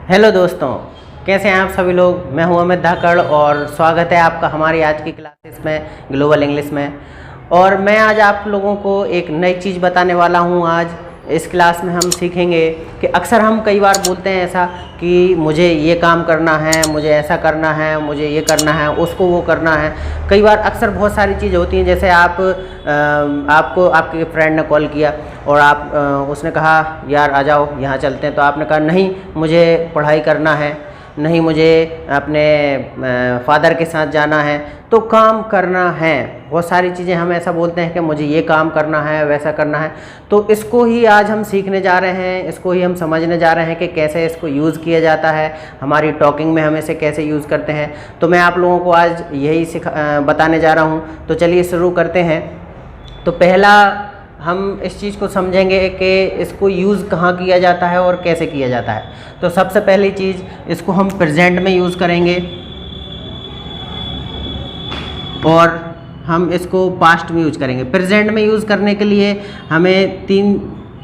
Hello दोस्तों, कैसे हैं आप सभी लोग। मैं हूं अमित धाकड़ और स्वागत है आपका हमारी आज की क्लासेस में ग्लोबल इंग्लिश में। और मैं आज आप लोगों को एक नई चीज़ बताने वाला हूं। आज इस क्लास में हम सीखेंगे कि अक्सर हम कई बार बोलते हैं ऐसा कि मुझे ये काम करना है, मुझे ऐसा करना है, मुझे ये करना है, उसको वो करना है। कई बार अक्सर बहुत सारी चीज़ होती हैं, जैसे आपको आपके फ्रेंड ने कॉल किया और उसने कहा यार आ जाओ यहाँ चलते हैं, तो आपने कहा नहीं मुझे पढ़ाई करना है, नहीं मुझे अपने फादर के साथ जाना है। तो काम करना है, बहुत सारी चीज़ें हम ऐसा बोलते हैं कि मुझे ये काम करना है, वैसा करना है। तो इसको ही आज हम सीखने जा रहे हैं, इसको ही हम समझने जा रहे हैं कि कैसे इसको यूज़ किया जाता है, हमारी टॉकिंग में हम इसे कैसे यूज़ करते हैं। तो मैं आप लोगों को आज यही बताने जा रहा हूँ। तो चलिए शुरू करते हैं। तो पहला हम इस चीज़ को समझेंगे कि इसको यूज़ कहाँ किया जाता है और कैसे किया जाता है। तो सबसे पहली चीज़, इसको हम प्रेजेंट में यूज़ करेंगे और हम इसको पास्ट में यूज़ करेंगे। प्रेजेंट में यूज़ करने के लिए हमें 3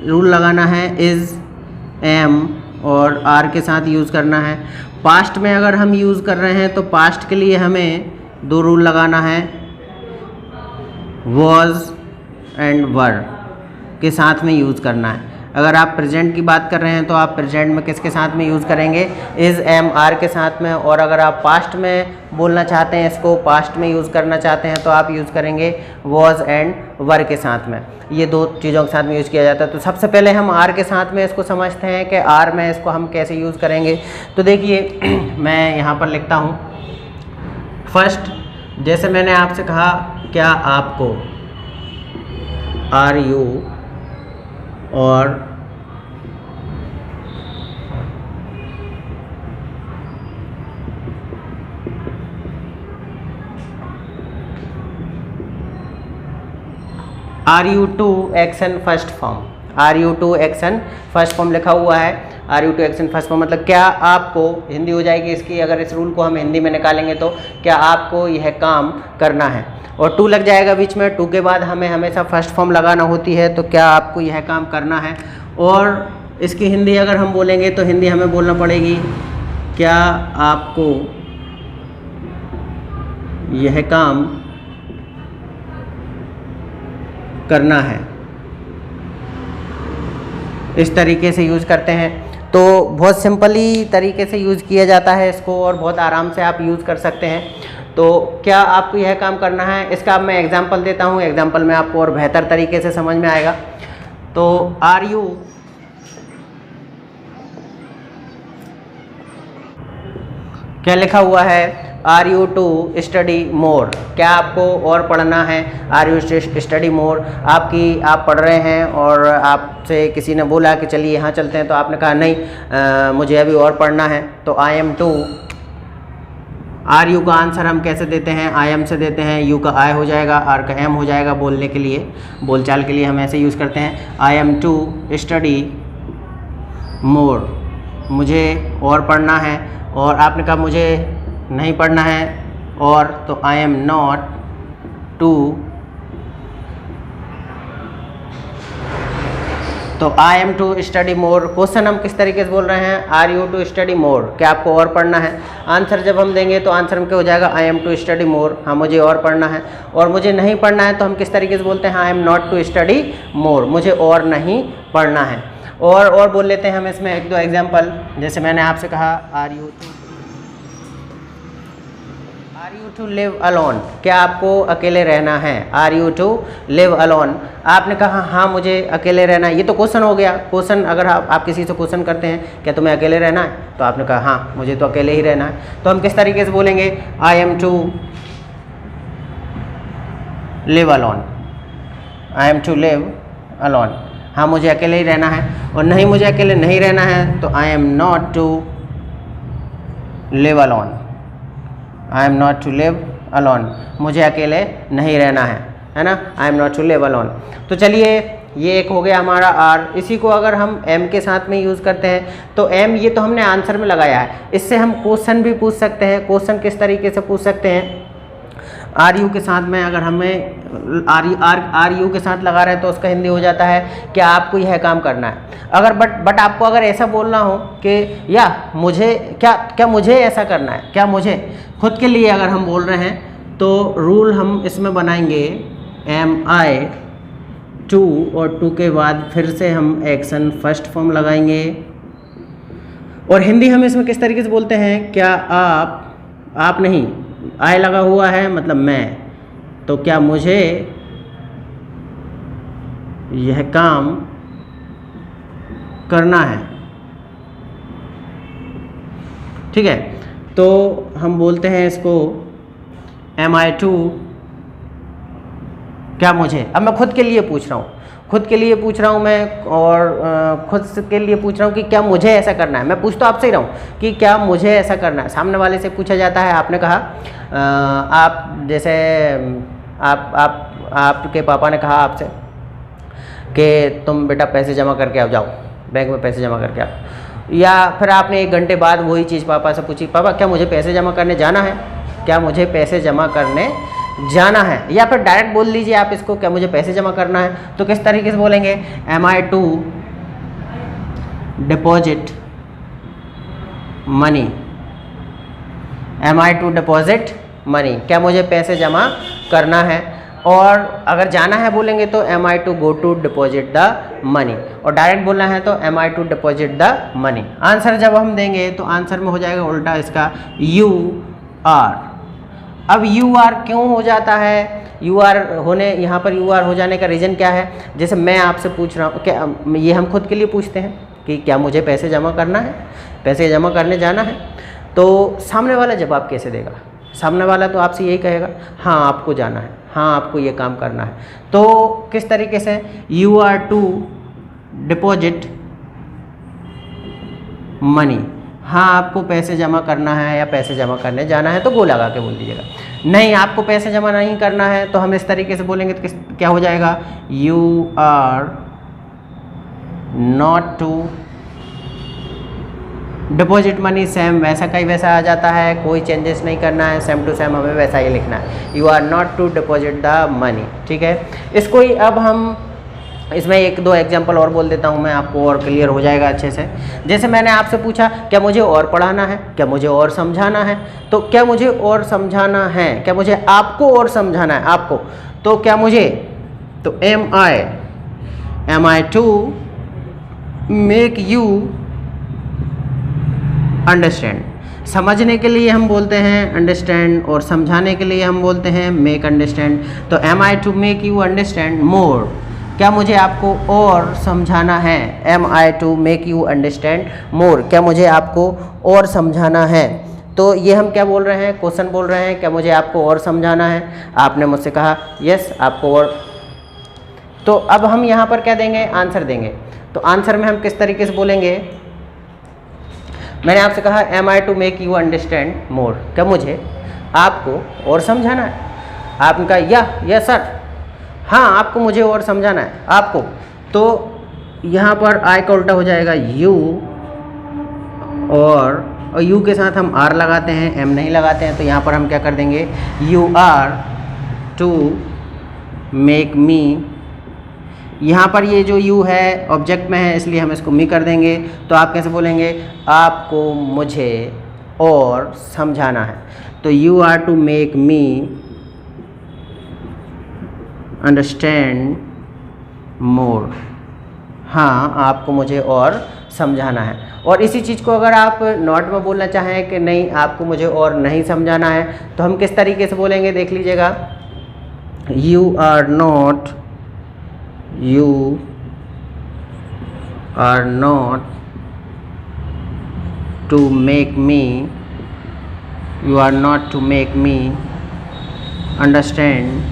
रूल लगाना है, इज़, एम और आर के साथ यूज़ करना है। पास्ट में अगर हम यूज़ कर रहे हैं तो पास्ट के लिए हमें 2 रूल लगाना है, वॉज एंड वर के साथ में यूज़ करना है। अगर आप प्रेजेंट की बात कर रहे हैं तो आप प्रेजेंट में किसके साथ में यूज़ करेंगे, इज़, एम, आर के साथ में। और अगर आप पास्ट में बोलना चाहते हैं, इसको पास्ट में यूज़ करना चाहते हैं, तो आप यूज़ करेंगे वॉज एंड वर के साथ में। ये 2 चीज़ों के साथ में यूज़ किया जाता है। तो सबसे पहले हम आर के साथ में इसको समझते हैं कि आर में इसको हम कैसे यूज़ करेंगे। तो देखिए मैं यहाँ पर लिखता हूँ। फर्स्ट, जैसे मैंने आपसे कहा क्या आपको, आर यू, और are you to action first form, are you to action first form लिखा हुआ है। Are you to action first form मतलब क्या आपको, हिंदी हो जाएगी इसकी। अगर इस रूल को हम हिंदी में निकालेंगे तो क्या आपको यह काम करना है, और टू लग जाएगा बीच में। टू के बाद हमें हमेशा फर्स्ट फॉर्म लगाना होती है। तो क्या आपको यह काम करना है। और इसकी हिंदी अगर हम बोलेंगे तो हिंदी हमें बोलना पड़ेगी क्या आपको यह काम करना है। इस तरीके से यूज़ करते हैं। तो बहुत सिंपली तरीके से यूज़ किया जाता है इसको, और बहुत आराम से आप यूज़ कर सकते हैं। तो क्या आपको यह काम करना है, इसका मैं एग्जांपल देता हूँ। एग्जांपल में आपको और बेहतर तरीके से समझ में आएगा। तो आर यू क्या लिखा हुआ है, are you to study more, क्या आपको और पढ़ना है। आर यू स्टडी मोर, आप पढ़ रहे हैं और आपसे किसी ने बोला कि चलिए यहाँ चलते हैं, तो आपने कहा नहीं मुझे अभी और पढ़ना है। तो I am to, are you का आंसर हम कैसे देते हैं, आई एम से देते हैं। यू का आई हो जाएगा, आर का एम हो जाएगा। बोलने के लिए, बोलचाल के लिए हम ऐसे यूज़ करते हैं। I am to study more, मुझे और पढ़ना है। और आपने कहा मुझे नहीं पढ़ना है, और तो आई एम नॉट टू, तो I am to study more. Question हम किस तरीके से बोल रहे हैं, are you to study more, क्या आपको और पढ़ना है। आंसर जब हम देंगे तो आंसर में क्या हो जाएगा, I am to study more, हाँ मुझे और पढ़ना है। और मुझे नहीं पढ़ना है तो हम किस तरीके से बोलते हैं, I am not to study more, मुझे और नहीं पढ़ना है। और बोल लेते हैं हम इसमें 1-2 एग्जाम्पल। जैसे मैंने आपसे कहा are you to live alone, क्या आपको अकेले रहना है। Are you to live alone, आपने कहा हाँ मुझे अकेले रहना है। ये तो क्वेश्चन हो गया। क्वेश्चन अगर आप किसी से क्वेश्चन करते हैं क्या तुम्हें अकेले रहना है, तो आपने कहा हाँ मुझे तो अकेले ही रहना है। तो हम किस तरीके से बोलेंगे, I am to live alone, I am to live alone, हाँ मुझे अकेले ही रहना है। और नहीं मुझे अकेले नहीं रहना है तो I am not to live alone, I am not to live alone, मुझे अकेले नहीं रहना है ना। I am not to live alone. तो चलिए ये एक हो गया हमारा आर। इसी को अगर हम एम के साथ में यूज़ करते हैं तो एम, ये तो हमने आंसर में लगाया है, इससे हम क्वेश्चन भी पूछ सकते हैं। क्वेश्चन किस तरीके से पूछ सकते हैं, आर यू के साथ में अगर हमें आर यू के साथ लगा रहे हैं तो उसका हिंदी हो जाता है क्या आपको यह काम करना है। अगर बट आपको अगर ऐसा बोलना हो कि या मुझे क्या मुझे ऐसा करना है, क्या मुझे खुद के लिए अगर हम बोल रहे हैं तो रूल हम इसमें बनाएंगे एम आई टू और टू के बाद फिर से हम एक्शन फर्स्ट फॉर्म लगाएंगे। और हिंदी हम इसमें किस तरीके से बोलते हैं, क्या आप नहीं, आई लगा हुआ है मतलब मैं, तो क्या मुझे यह काम करना है। ठीक है, तो हम बोलते हैं इसको एम आई टू, क्या मुझे, अब मैं खुद के लिए पूछ रहा हूँ, खुद के लिए पूछ रहा हूँ मैं, और खुद के लिए पूछ रहा हूँ कि क्या मुझे ऐसा करना है। मैं पूछ तो आपसे ही रहा हूँ कि क्या मुझे ऐसा करना है। सामने वाले से पूछा जाता है, आपने कहा आप जैसे आपके पापा ने कहा आपसे कि तुम बेटा पैसे जमा करके आओ, जाओ बैंक में पैसे जमा करके आओ। या फिर आपने 1 घंटे बाद वही चीज़ पापा से पूछी, पापा क्या मुझे पैसे जमा करने जाना है, क्या मुझे पैसे जमा करने जाना है। या फिर डायरेक्ट बोल दीजिए आप इसको, क्या मुझे पैसे जमा करना है। तो किस तरीके से बोलेंगे, am I to deposit money, am I to deposit money, क्या मुझे पैसे जमा करना है। और अगर जाना है बोलेंगे तो am I to go to deposit the money, और डायरेक्ट बोलना है तो am I to deposit the money. Answer जब हम देंगे तो आंसर में हो जाएगा उल्टा इसका यू आर। अब यू आर क्यों हो जाता है, यू आर होने, यहाँ पर यू आर हो जाने का रीज़न क्या है। जैसे मैं आपसे पूछ रहा हूँ, क्या ये हम खुद के लिए पूछते हैं कि क्या मुझे पैसे जमा करना है, पैसे जमा करने जाना है, तो सामने वाला जवाब कैसे देगा। सामने वाला तो आपसे यही कहेगा, हाँ आपको जाना है, हाँ आपको ये काम करना है। तो किस तरीके से, you are to deposit money, हाँ आपको पैसे जमा करना है या पैसे जमा करने जाना है, तो गो लगा के बोल दीजिएगा। नहीं आपको पैसे जमा नहीं करना है तो हम इस तरीके से बोलेंगे तो क्या हो जाएगा, you are not to deposit money. Same वैसा का ही वैसा आ जाता है, कोई चेंजेस नहीं करना है, सेम टू सेम हमें वैसा ही लिखना है, you are not to deposit the money. ठीक है, इसको ही अब हम इसमें 1-2 एग्जांपल और बोल देता हूँ मैं, आपको और क्लियर हो जाएगा अच्छे से। जैसे मैंने आपसे पूछा क्या मुझे और पढ़ाना है, क्या मुझे और समझाना है, तो क्या मुझे और समझाना है, क्या मुझे आपको और समझाना है, आपको, तो क्या मुझे, तो am I to make you understand. समझने के लिए हम बोलते हैं अंडरस्टैंड, और समझाने के लिए हम बोलते हैं मेक अंडरस्टैंड। तो am I to make you understand more, क्या मुझे आपको और समझाना है, am I to make you understand more, क्या मुझे आपको और समझाना है। तो ये हम क्या बोल रहे हैं, क्वेश्चन बोल रहे हैं, क्या मुझे आपको और समझाना है। आपने मुझसे कहा यस आपको और, तो अब हम यहाँ पर क्या देंगे, आंसर देंगे। तो आंसर में हम किस तरीके से बोलेंगे, मैंने आपसे कहा am I to make you understand more, क्या मुझे आपको और समझाना है। आपने कहा या सर, हाँ आपको मुझे और समझाना है आपको, तो यहाँ पर आई का उल्टा हो जाएगा यू, और यू के साथ हम आर लगाते हैं, एम नहीं लगाते हैं। तो यहाँ पर हम क्या कर देंगे, you are to make me, यहाँ पर ये जो यू है ऑब्जेक्ट में है इसलिए हम इसको मी कर देंगे। तो आप कैसे बोलेंगे, आपको मुझे और समझाना है। तो you are to make me understand more, हाँ आपको मुझे और समझाना है। और इसी चीज़ को अगर आप नॉट में बोलना चाहें कि नहीं आपको मुझे और नहीं समझाना है, तो हम किस तरीके से बोलेंगे देख लीजिएगा, you are not to make me, you are not to make me understand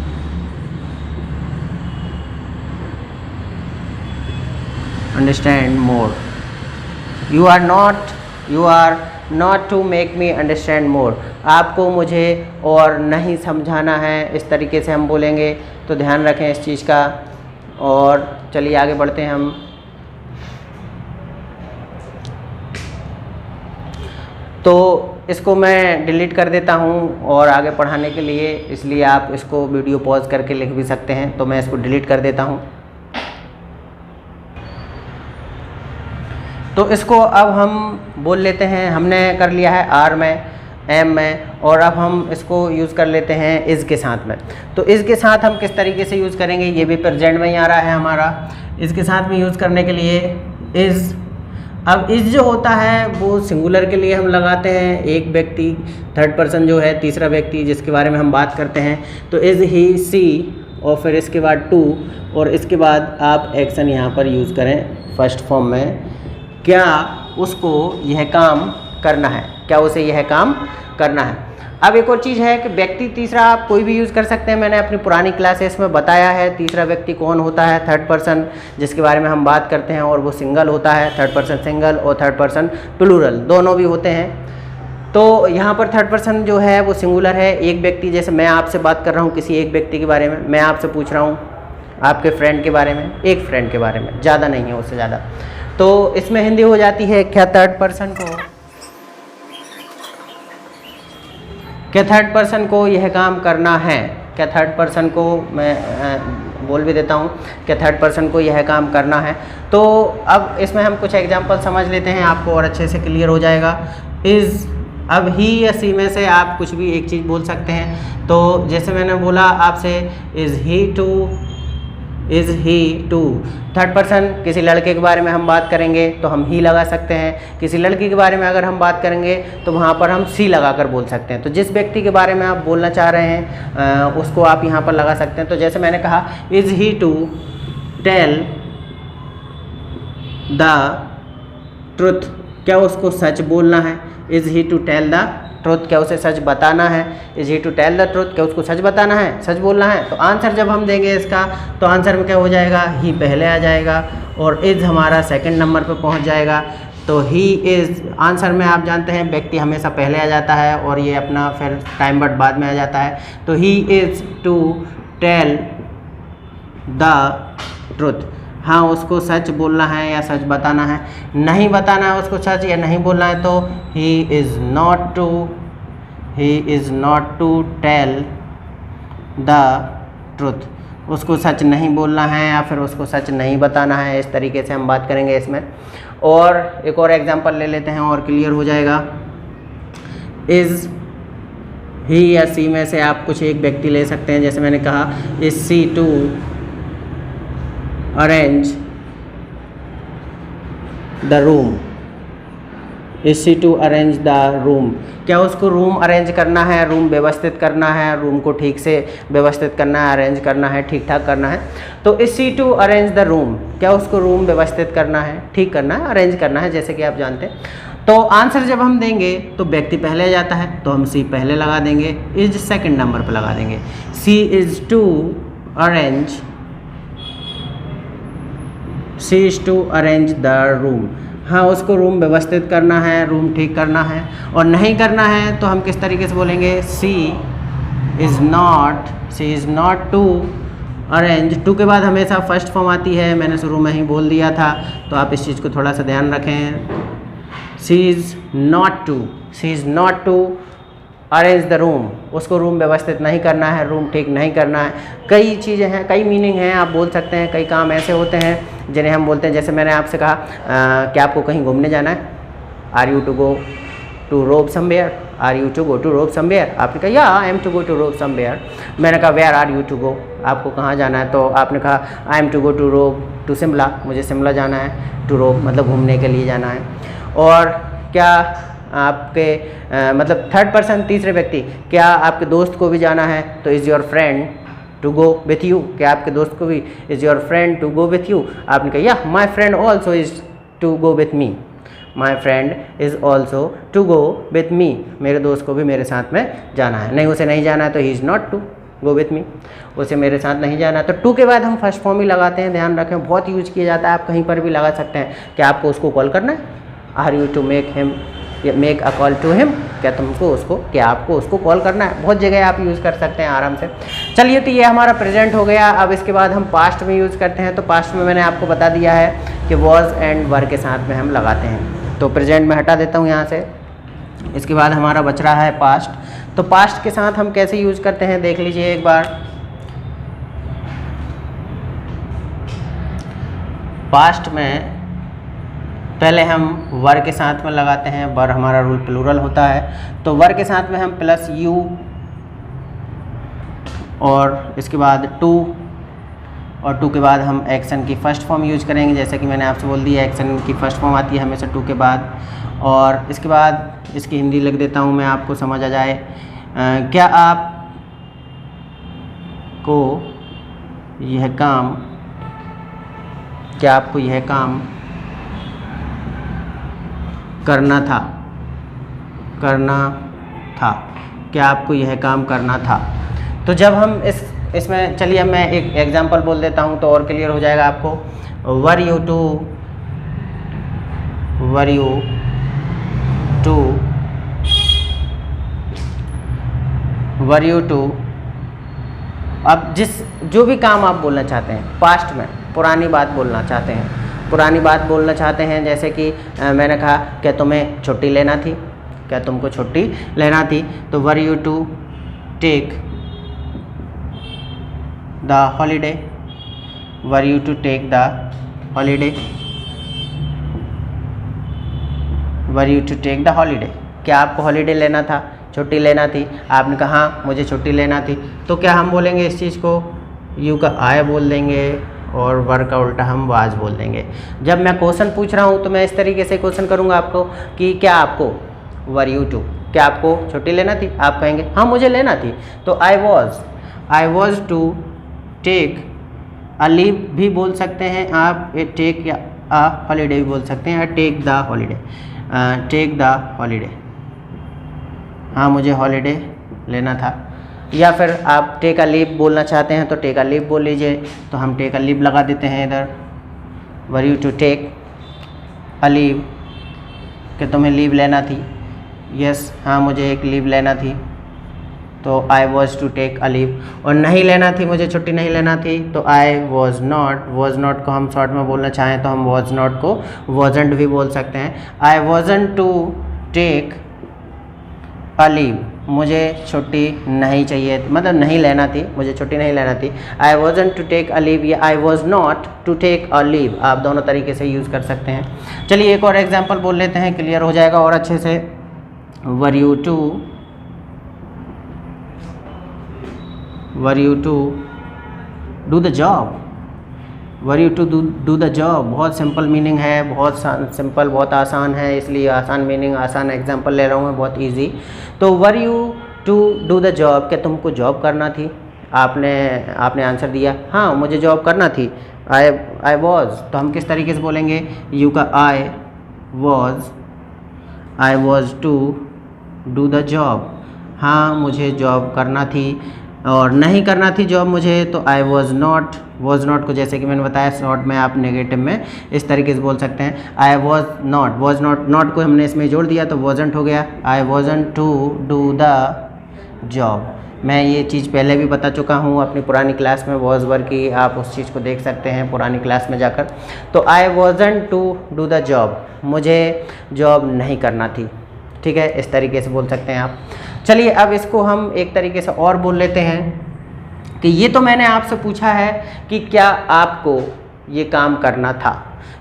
more. You are not to make me understand more. आपको मुझे और नहीं समझाना है, इस तरीके से हम बोलेंगे। तो ध्यान रखें इस चीज़ का। और चलिए आगे बढ़ते हैं हम। तो इसको मैं डिलीट कर देता हूँ और आगे पढ़ाने के लिए, इसलिए आप इसको वीडियो पॉज करके लिख भी सकते हैं, तो मैं इसको डिलीट कर देता हूँ। तो इसको अब हम बोल लेते हैं, हमने कर लिया है आर में, एम में, और अब हम इसको यूज़ कर लेते हैं इज़ के साथ में। तो इज़ के साथ हम किस तरीके से यूज़ करेंगे, ये भी प्रेजेंट में ही आ रहा है हमारा। इज़ के साथ में यूज़ करने के लिए इज़, अब इज़ जो होता है वो सिंगुलर के लिए हम लगाते हैं, एक व्यक्ति, थर्ड पर्सन जो है, तीसरा व्यक्ति जिसके बारे में हम बात करते हैं। तो इज़ ही सी, और फिर इसके बाद टू, और इसके बाद आप एक्शन यहाँ पर यूज़ करें फर्स्ट फॉर्म में। क्या उसको यह काम करना है, क्या उसे यह काम करना है। अब एक और चीज़ है कि व्यक्ति तीसरा आप कोई भी यूज़ कर सकते हैं, मैंने अपनी पुरानी क्लासेस में बताया है। तीसरा व्यक्ति कौन होता है, थर्ड पर्सन जिसके बारे में हम बात करते हैं, और वो सिंगल होता है, थर्ड पर्सन सिंगल और थर्ड पर्सन प्लूरल दोनों भी होते हैं। तो यहाँ पर थर्ड पर्सन जो है वो सिंगुलर है, एक व्यक्ति, जैसे मैं आपसे बात कर रहा हूँ किसी एक व्यक्ति के बारे में, मैं आपसे पूछ रहा हूँ आपके फ्रेंड के बारे में, एक फ्रेंड के बारे में, ज़्यादा नहीं है उससे ज़्यादा। तो इसमें हिंदी हो जाती है, क्या थर्ड पर्सन को यह काम करना है। क्या थर्ड पर्सन को मैं बोल भी देता हूँ, क्या थर्ड पर्सन को यह काम करना है। तो अब इसमें हम कुछ एग्जांपल समझ लेते हैं, आपको और अच्छे से क्लियर हो जाएगा। इज़, अब ही या सी में से आप कुछ भी एक चीज़ बोल सकते हैं। तो जैसे मैंने बोला आपसे, is he to, third person किसी लड़के के बारे में हम बात करेंगे तो हम ही लगा सकते हैं, किसी लड़की के बारे में अगर हम बात करेंगे तो वहाँ पर हम सी लगा कर बोल सकते हैं। तो जिस व्यक्ति के बारे में आप बोलना चाह रहे हैं उसको आप यहाँ पर लगा सकते हैं। तो जैसे मैंने कहा, is he to tell the truth, क्या उसको सच बोलना है। Is he to tell the truth, क्या उसे सच बताना है। Is he to tell the truth, क्या उसको सच बताना है, सच बोलना है। तो आंसर जब हम देंगे इसका, तो आंसर में क्या हो जाएगा, ही पहले आ जाएगा और इज़ हमारा सेकंड नंबर पे पहुंच जाएगा। तो ही इज़, आंसर में आप जानते हैं व्यक्ति हमेशा पहले आ जाता है और ये अपना फिर टाइम वर्ड बाद में आ जाता है। तो he is to tell the truth, हाँ उसको सच बोलना है या सच बताना है। नहीं बताना है उसको सच या नहीं बोलना है, तो he is not to tell the truth, उसको सच नहीं बोलना है या फिर उसको सच नहीं बताना है। इस तरीके से हम बात करेंगे इसमें। और एक और एग्जांपल ले लेते हैं और क्लियर हो जाएगा। इज़ ही या सी में से आप कुछ एक व्यक्ति ले सकते हैं, जैसे मैंने कहा, is she to arrange the room, is she to arrange the room, क्या उसको रूम अरेंज करना है, रूम व्यवस्थित करना है, रूम को ठीक से व्यवस्थित करना है, अरेंज करना है, ठीक ठाक करना है। तो is she to arrange the room, क्या उसको रूम व्यवस्थित करना है, ठीक करना है, अरेंज करना है, जैसे कि आप जानते हैं। तो आंसर जब हम देंगे तो व्यक्ति पहले आ जाता है, तो हम सी पहले लगा देंगे, इज़ सेकंड नंबर पर लगा देंगे। She is to arrange the room, हाँ उसको रूम व्यवस्थित करना है, रूम ठीक करना है। और नहीं करना है तो हम किस तरीके से बोलेंगे, she is not to arrange. To के बाद हमेशा फर्स्ट फॉर्म आती है, मैंने शुरू में ही बोल दिया था, तो आप इस चीज़ को थोड़ा सा ध्यान रखें। She is not to arrange the room, उसको रूम व्यवस्थित नहीं करना है, रूम ठीक नहीं करना है। कई चीज़ें हैं, कई मीनिंग हैं, आप बोल सकते हैं। कई काम ऐसे होते हैं जिन्हें हम बोलते हैं, जैसे मैंने आपसे कहा क्या आपको कहीं घूमने जाना है, are you to go to rob somewhere, are you to go to rob somewhere. आपने कहा या I am to go to rob somewhere. मैंने कहा where are you to go, आपको कहाँ जाना है, तो आपने कहा I am to go to rob to Shimla, मुझे शिमला जाना है, टू रोब मतलब घूमने के लिए जाना है। और क्या आपके मतलब थर्ड पर्सन तीसरे व्यक्ति, क्या आपके दोस्त को भी जाना है, तो is your friend to go with you, क्या आपके दोस्त को भी, is your friend to go with you. आपने कहा या my friend also is to go with me, my friend is also to go with me, मेरे दोस्त को भी मेरे साथ में जाना है। नहीं उसे नहीं जाना है तो he is not to go with me, उसे मेरे साथ नहीं जाना है। तो टू के बाद हम फर्स्ट फॉर्म ही लगाते हैं, ध्यान रखें, बहुत यूज किया जाता है, आप कहीं पर भी लगा सकते हैं। क्या आपको उसको कॉल करना है, are you to make a call to him, क्या आपको उसको कॉल करना है। बहुत जगह आप यूज़ कर सकते हैं आराम से। चलिए, तो ये हमारा प्रेजेंट हो गया। अब इसके बाद हम पास्ट में यूज़ करते हैं। तो पास्ट में मैंने आपको बता दिया है कि वॉज एंड वर के साथ में हम लगाते हैं। तो प्रेजेंट में हटा देता हूँ यहाँ से, इसके बाद हमारा बच रहा है पास्ट। तो पास्ट के साथ हम कैसे यूज करते हैं देख लीजिए एक बार। पास्ट में पहले हम वर के साथ में लगाते हैं, वर हमारा रूल प्लूरल होता है, तो वर के साथ में हम प्लस यू और इसके बाद टू, और टू के बाद हम एक्शन की फर्स्ट फॉर्म यूज करेंगे, जैसे कि मैंने आपसे बोल दिया एक्शन की फर्स्ट फॉर्म आती है हमेशा टू के बाद। और इसके बाद इसकी हिंदी लिख देता हूँ मैं, आपको समझ आ जाए। क्या आप को यह काम, क्या आपको यह काम करना था, करना था, क्या आपको यह काम करना था। तो जब हम इसमें चलिए अब मैं एक एग्जांपल बोल देता हूँ तो और क्लियर हो जाएगा आपको। वर यू टू अब जो भी काम आप बोलना चाहते हैं पास्ट में, पुरानी बात बोलना चाहते हैं, पुरानी बात बोलना चाहते हैं, जैसे कि मैंने कहा क्या तुम्हें छुट्टी लेना थी, क्या तुमको छुट्टी लेना थी, तो were you to take the holiday, were you to take the holiday, were you to take the holiday. क्या आपको हॉलीडे लेना था, छुट्टी लेना थी, आपने कहा हाँ मुझे छुट्टी लेना थी, तो क्या हम बोलेंगे इस चीज़ को, यू का आय बोल देंगे और वर का उल्टा हम वाज बोल देंगे। जब मैं क्वेश्चन पूछ रहा हूँ तो मैं इस तरीके से क्वेश्चन करूँगा आपको कि क्या आपको, वर यू टू, क्या आपको छुट्टी लेना थी, आप कहेंगे हाँ मुझे लेना थी, तो I was to take a leave भी बोल सकते हैं आप, टेक या अ हॉलीडे भी बोल सकते हैं, take the holiday, take the holiday, हाँ मुझे हॉलीडे लेना था। या फिर आप टेक अ लीव बोलना चाहते हैं तो टेक अ लीव बोल लीजिए, तो हम टेक अ लीव लगा देते हैं इधर। Were you to take a leave, कि तुम्हें लीव लेना थी, यस हाँ मुझे एक लीव लेना थी, तो I was to take a leave. और नहीं लेना थी, मुझे छुट्टी नहीं लेना थी, तो आई वॉज नॉट को हम शॉर्ट में बोलना चाहें तो हम वॉज नॉट को वॉजंट भी बोल सकते हैं। I wasn't to take a leave, मुझे छुट्टी नहीं चाहिए, मतलब नहीं लेना थी, मुझे छुट्टी नहीं लेना थी। I wasn't to take a leave या I was not to take a leave, आप दोनों तरीके से यूज़ कर सकते हैं। चलिए एक और एग्जांपल बोल लेते हैं, क्लियर हो जाएगा और अच्छे से। Were you to do the job, were you to do the job, बहुत सिंपल मीनिंग है, बहुत सिंपल, बहुत आसान है, इसलिए आसान मीनिंग, आसान एग्जांपल ले रहा हूँ मैं, बहुत इजी। तो were you to do the job, क्या तुमको जॉब करना थी, आपने आंसर दिया हाँ मुझे जॉब करना थी, आई वॉज, तो हम किस तरीके से बोलेंगे, यू का I was to do the job, हाँ मुझे जॉब करना थी, और नहीं करना थी जॉब मुझे, तो आई वॉज नॉट को जैसे कि मैंने बताया शॉर्ट में आप नेगेटिव में इस तरीके से बोल सकते हैं। आई वॉज नॉट को हमने इसमें जोड़ दिया तो वॉजंट हो गया। I wasn't to do the job, मैं ये चीज़ पहले भी बता चुका हूँ अपनी पुरानी क्लास में वॉज वर की, आप उस चीज़ को देख सकते हैं पुरानी क्लास में जाकर। तो I wasn't to do the job, मुझे जॉब नहीं करना थी, ठीक है, इस तरीके से बोल सकते हैं आप। चलिए अब इसको हम एक तरीके से और बोल लेते हैं कि ये तो मैंने आपसे पूछा है कि क्या आपको ये काम करना था,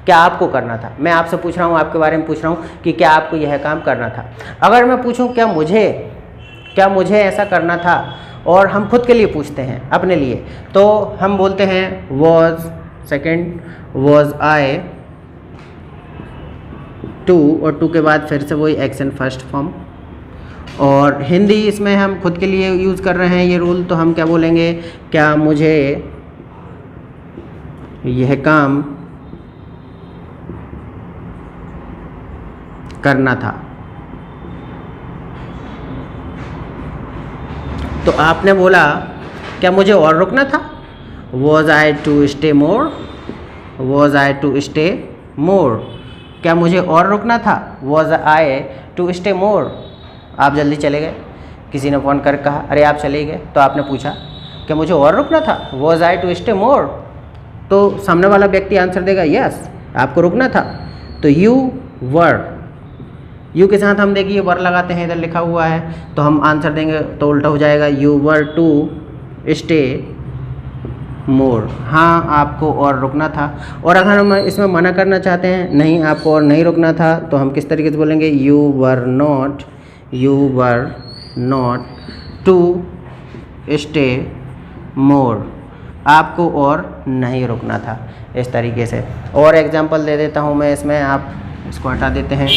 क्या आपको करना था, मैं आपसे पूछ रहा हूँ, आपके बारे में पूछ रहा हूँ कि क्या आपको यह काम करना था। अगर मैं पूछूँ क्या मुझे ऐसा करना था, और हम खुद के लिए पूछते हैं अपने लिए, तो हम बोलते हैं was, second was I to, और टू के बाद फिर से वही एक्शन फर्स्ट फॉर्म। और हिंदी इसमें हम खुद के लिए यूज़ कर रहे हैं ये रूल, तो हम क्या बोलेंगे, क्या मुझे यह काम करना था। तो आपने बोला क्या मुझे और रुकना था, was I to stay more, क्या मुझे और रुकना था, was I to stay more. आप जल्दी चले गए, किसी ने फ़ोन कर कहा अरे आप चले गए, तो आपने पूछा क्या मुझे और रुकना था, was I to stay more, तो सामने वाला व्यक्ति आंसर देगा यस आपको रुकना था। तो यू वर यू के साथ हम देखिए वर लगाते हैं, इधर लिखा हुआ है तो हम आंसर देंगे तो उल्टा हो जाएगा, you were to stay more. हाँ आपको और रुकना था। और अगर हम इसमें मना करना चाहते हैं, नहीं आपको और नहीं रुकना था, तो हम किस तरीके से बोलेंगे, you were not to stay more, आपको और नहीं रुकना था, इस तरीके से। और एग्जांपल दे देता हूँ मैं इसमें, आप इसको हटा देते हैं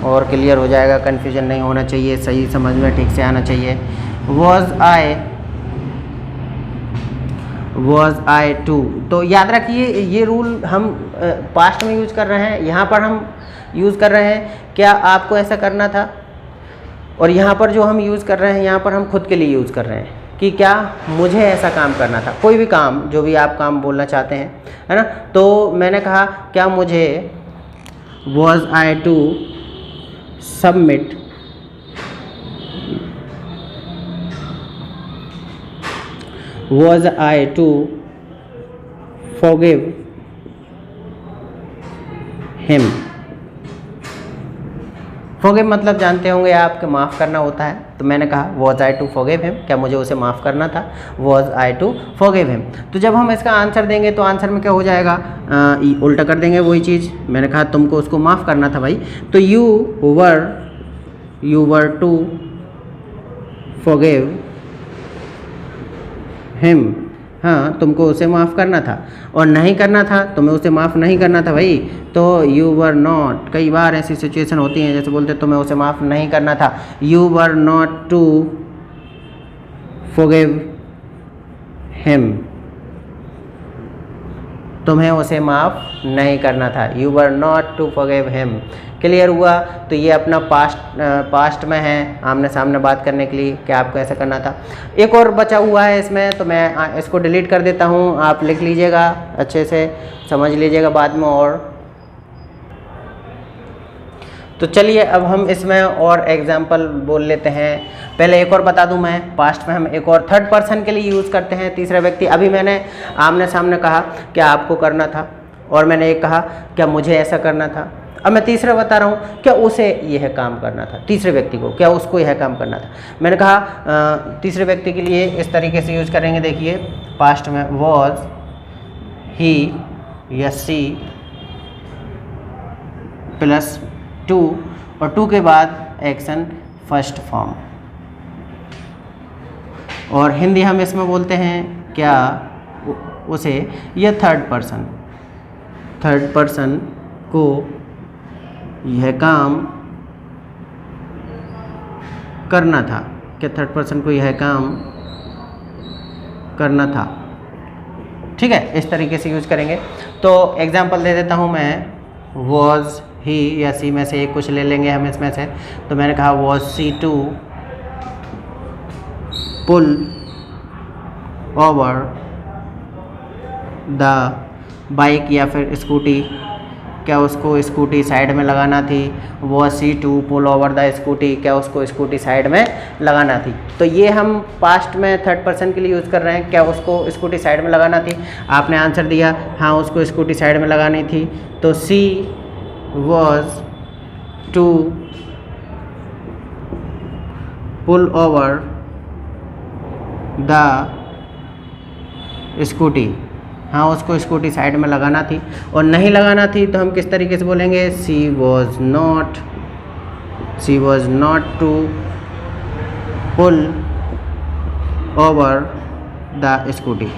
और क्लियर हो जाएगा, कन्फ्यूजन नहीं होना चाहिए, सही समझ में ठीक से आना चाहिए। वॉज आई टू, तो याद रखिए ये रूल हम पास्ट में यूज़ कर रहे हैं, यहाँ पर हम यूज़ कर रहे हैं क्या आपको ऐसा करना था, और यहाँ पर जो हम यूज़ कर रहे हैं यहाँ पर हम खुद के लिए यूज़ कर रहे हैं कि क्या मुझे ऐसा काम करना था, कोई भी काम, जो भी आप काम बोलना चाहते हैं, है ना। तो मैंने कहा क्या मुझे was I to submit forgive him। forgive मतलब जानते होंगे आप कि माफ़ करना होता है, तो मैंने कहा was I to forgive him, क्या मुझे उसे माफ़ करना था, was I to forgive him। तो जब हम इसका आंसर देंगे तो आंसर में क्या हो जाएगा, उल्टा कर देंगे वही चीज़। मैंने कहा तुमको उसको माफ़ करना था भाई, तो you were to forgive him, हाँ तुमको उसे माफ़ करना था, और नहीं करना था तुम्हें उसे माफ़ नहीं करना था भाई, तो यू वर नॉट, कई बार ऐसी सिचुएशन होती हैं जैसे बोलते तुम्हें उसे माफ़ नहीं करना था, you were not to forgive him, तुम्हें उसे माफ़ नहीं करना था, you were not to forgive him. Clear हुआ। तो ये अपना पास्ट में है, आमने सामने बात करने के लिए क्या आपको ऐसा करना था। एक और बचा हुआ है इसमें, तो मैं इसको डिलीट कर देता हूँ, आप लिख लीजिएगा, अच्छे से समझ लीजिएगा बाद में। और तो चलिए अब हम इसमें और एग्जाम्पल बोल लेते हैं। पहले एक और बता दूं मैं, पास्ट में हम एक और थर्ड पर्सन के लिए यूज़ करते हैं, तीसरा व्यक्ति। अभी मैंने आमने सामने कहा क्या आपको करना था, और मैंने एक कहा क्या मुझे ऐसा करना था। अब मैं तीसरा बता रहा हूँ क्या उसे यह काम करना था, तीसरे व्यक्ति को क्या उसको यह काम करना था। मैंने कहा तीसरे व्यक्ति के लिए इस तरीके से यूज़ करेंगे, देखिए पास्ट में वॉज ही या सी प्लस टू, और टू के बाद एक्शन फर्स्ट फॉर्म। और हिंदी हम इसमें बोलते हैं क्या उसे, यह थर्ड पर्सन को यह काम करना था, क्या थर्ड पर्सन को यह काम करना था। ठीक है, इस तरीके से यूज़ करेंगे। तो एग्जांपल दे देता हूँ मैं, वॉज ही या सी में से एक कुछ ले लेंगे हम इसमें से। तो मैंने कहा was she to pull over the bike या फिर स्कूटी, क्या उसको स्कूटी साइड में लगाना थी। Was she to pull over the scooty, क्या उसको स्कूटी साइड में लगाना थी। तो ये हम पास्ट में थर्ड पर्सन के लिए यूज़ कर रहे हैं, क्या उसको स्कूटी साइड में लगाना थी। आपने आंसर दिया हाँ उसको स्कूटी साइड में लगानी थी, तो she was to pull over the scooty, हाँ उसको स्कूटी साइड में लगाना थी। और नहीं लगाना थी तो हम किस तरीके से बोलेंगे, she was not to pull over the scooty,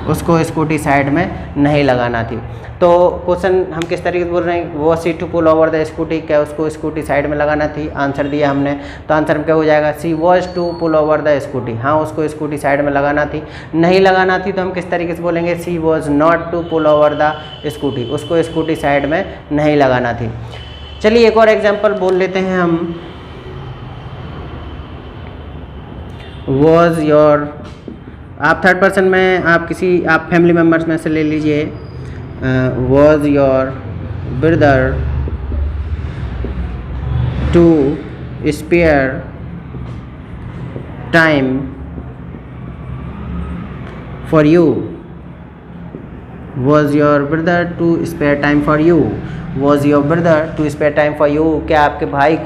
उसको स्कूटी साइड में नहीं लगाना थी। तो क्वेश्चन हम किस तरीके से बोल रहे हैं, वो she to pull over the scooty, क्या उसको स्कूटी साइड में लगाना थी। आंसर दिया हमने, तो आंसर में क्या हो जाएगा, she was to pull over the scooty, हाँ उसको स्कूटी साइड में लगाना थी। नहीं लगाना थी तो हम किस तरीके से बोलेंगे, she was not to pull over the scooty, उसको स्कूटी साइड में नहीं लगाना थी। चलिए एक और एग्जाम्पल बोल लेते हैं हम, वॉज योर, आप थर्ड पर्सन में आप फैमिली मेम्बर्स में से ले लीजिए। Was your brother to spare time for you, was your brother to spare time for you, was your brother to spare time for you, क्या आपके भाई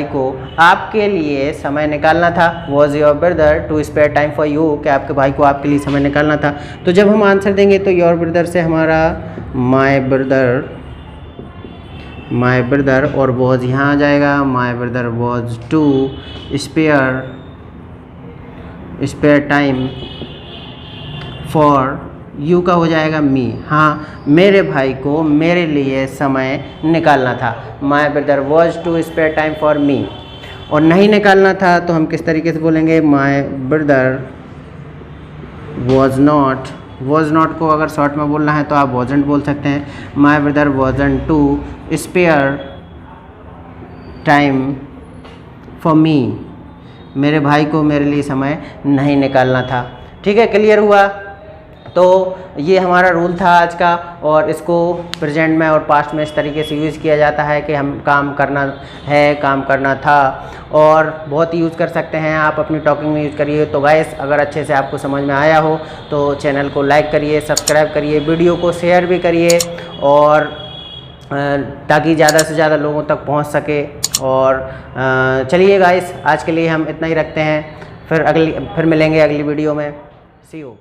को आपके लिए समय निकालना था। Was your brother to spare time for you, क्या आपके भाई को आपके लिए समय निकालना था। तो जब हम आंसर देंगे तो योर ब्रदर से हमारा माई ब्रदर और वॉज यहाँ आ जाएगा। My brother was to spare time for you का हो जाएगा मी। हाँ, मेरे भाई को मेरे लिए समय निकालना था। My brother was to spare time for me. और नहीं निकालना था तो हम किस तरीके से बोलेंगे, माई ब्रदर वॉज नॉट को अगर शॉर्ट में बोलना है तो आप वॉजंट बोल सकते हैं। My brother wasn't to spare time for me, मेरे भाई को मेरे लिए समय नहीं निकालना था। ठीक है, क्लियर हुआ। तो ये हमारा रूल था आज का, और इसको प्रेजेंट में और पास्ट में इस तरीके से यूज़ किया जाता है कि हम काम करना है, काम करना था, और बहुत यूज़ कर सकते हैं आप अपनी टॉकिंग में यूज़ करिए। तो गाइस, अगर अच्छे से आपको समझ में आया हो तो चैनल को लाइक करिए, सब्सक्राइब करिए, वीडियो को शेयर भी करिए, और ताकि ज़्यादा से ज़्यादा लोगों तक पहुंच सके। और चलिए गाइस, आज के लिए हम इतना ही रखते हैं, फिर मिलेंगे अगली वीडियो में। सी यू।